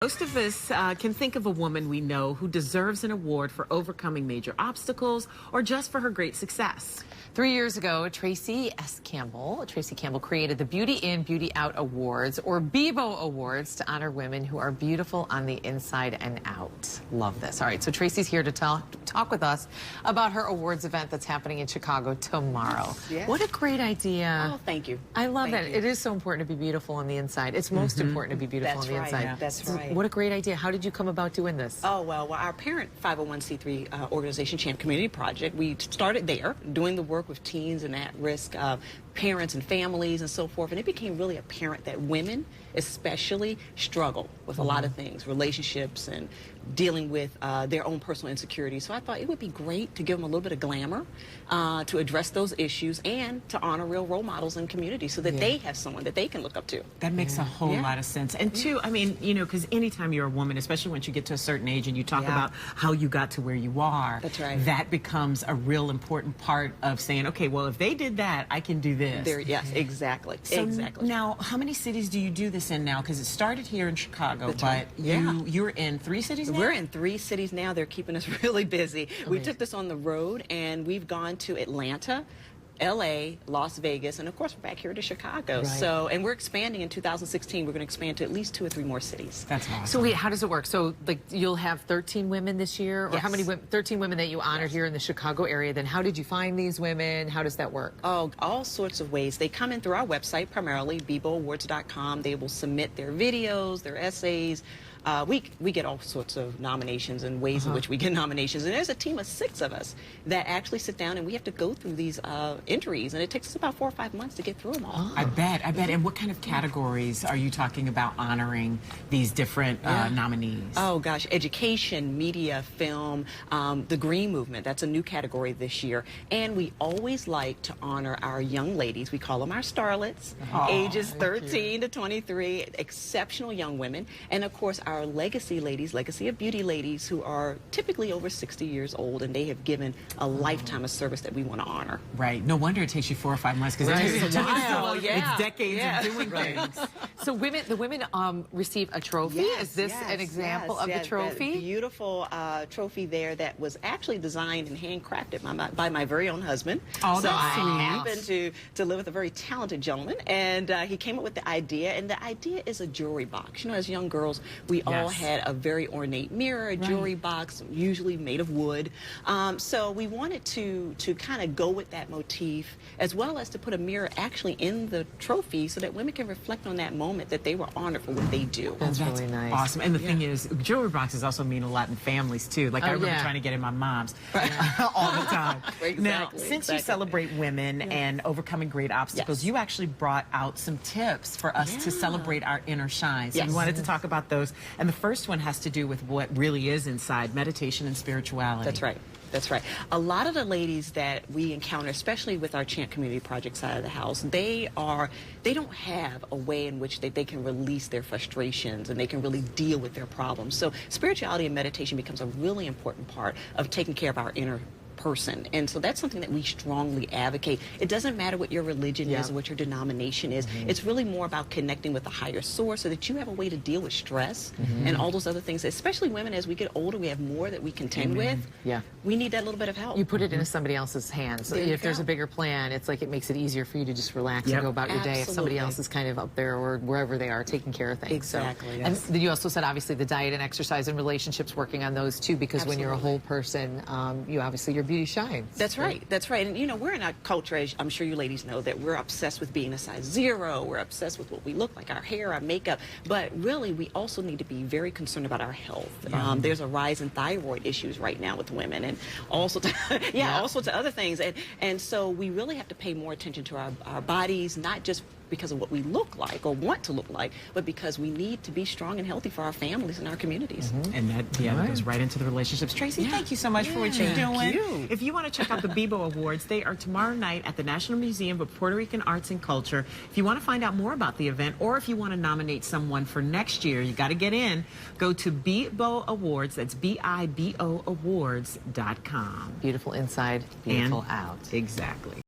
Most of us can think of a woman we know who deserves an award for overcoming major obstacles or just for her great success. 3 years ago, Tracy Campbell created the Beauty In, Beauty Out Awards, or BIBO Awards, to honor women who are beautiful on the inside and out. Love this. All right, so Tracy's here to talk with us about her awards event that's happening in Chicago tomorrow. Yes. What a great idea. Oh, thank you. I love that. Thank you. It is so important to be beautiful on the inside. It's most important to be beautiful That's on the right. inside. Yeah. That's right. What a great idea. How did you come about doing this? Oh, well, our parent 501c3 organization, Champ Community Project, we started there doing the work with teens and at-risk parents and families and so forth, and it became really apparent that women especially struggle with a lot of things, relationships and dealing with their own personal insecurities. So I thought it would be great to give them a little bit of glamour, to address those issues, and to honor real role models in community so that they have someone that they can look up to. That makes a whole lot of sense. And two, I mean, you know, because anytime you're a woman, especially once you get to a certain age and you talk about how you got to where you are, That's right. that becomes a real important part of saying, okay, well, if they did that, I can do this. Yes, exactly. So exactly. Now, how many cities do you do this in now? Because it started here in Chicago, That's but right. you're in 3 cities now? We're in 3 cities now. They're keeping us really busy. We took this on the road, and we've gone to Atlanta, LA, Las Vegas, and of course we're back here to Chicago. Right. So, and we're expanding in 2016. We're going to expand to at least 2 or 3 more cities. That's awesome. So wait, how does it work? So like you'll have 13 women this year, or how many women? 13 women that you honored here in the Chicago area. Then how did you find these women? How does that work? Oh, all sorts of ways. They come in through our website, primarily BIBOawards.com. They will submit their videos, their essays. We get all sorts of nominations and ways in which we get nominations. And there's a team of 6 of us that actually sit down and we have to go through these entries. And it takes us about 4 or 5 months to get through them all. I bet. And what kind of categories are you talking about honoring these different nominees? Oh, gosh. Education, media, film, the green movement. That's a new category this year. And we always like to honor our young ladies. We call them our starlets, ages 13 to 23, exceptional young women. And, of course, our legacy ladies, legacy of beauty ladies, who are typically over 60 years old, and they have given a lifetime of service that we want to honor. Right. No wonder it takes you 4 or 5 months, because it's decades of doing things. So the women receive a trophy. Is this an example of the trophy? That beautiful trophy there that was actually designed and handcrafted by my very own husband. Oh, so that's sweet. I happen to live with a very talented gentleman, and he came up with the idea, and the idea is a jewelry box. You know, as young girls, we all had a very ornate mirror, a jewelry box, usually made of wood. So we wanted to kind of go with that motif, as well as to put a mirror actually in the trophy so that women can reflect on that moment that they were honored for what they do. That's really nice. Awesome. And the thing is, jewelry boxes also mean a lot in families, too. Like, I remember trying to get in my mom's all the time. Now, since you celebrate women and overcoming great obstacles, you actually brought out some tips for us to celebrate our inner shine. So we wanted to talk about those. And the first one has to do with what really is inside, meditation and spirituality. That's right. That's right. A lot of the ladies that we encounter, especially with our Champ Community Project side of the house, they don't have a way in which they can release their frustrations and they can really deal with their problems. So spirituality and meditation becomes a really important part of taking care of our inner person. And so that's something that we strongly advocate. It doesn't matter what your religion is or what your denomination is. It's really more about connecting with a higher source so that you have a way to deal with stress and all those other things. Especially women, as we get older, we have more that we contend with. We need that little bit of help. You put it into somebody else's hands. So if there's a bigger plan, it's like it makes it easier for you to just relax and go about your day if somebody else is kind of up there or wherever they are taking care of things. Exactly. And you also said, obviously, the diet and exercise and relationships, working on those too, because when you're a whole person, you obviously your beauty shines. That's right. That's right. And, you know, we're in a culture, as I'm sure you ladies know, that we're obsessed with being a size 0. We're obsessed with what we look like, our hair, our makeup. But really, we also need to be very concerned about our health. There's a rise in thyroid issues right now with women, and also, all sorts of other things. And so we really have to pay more attention to our bodies, not just because of what we look like or want to look like, but because we need to be strong and healthy for our families and our communities. And that goes right into the relationships. Tracy, thank you so much for what you're doing. If you want to check out the BIBO Awards, they are tomorrow night at the National Museum of Puerto Rican Arts and Culture. If you want to find out more about the event, or if you want to nominate someone for next year, you got to get in. Go to BIBO Awards. That's BIBO Awards.com. Beautiful inside, beautiful out. Exactly.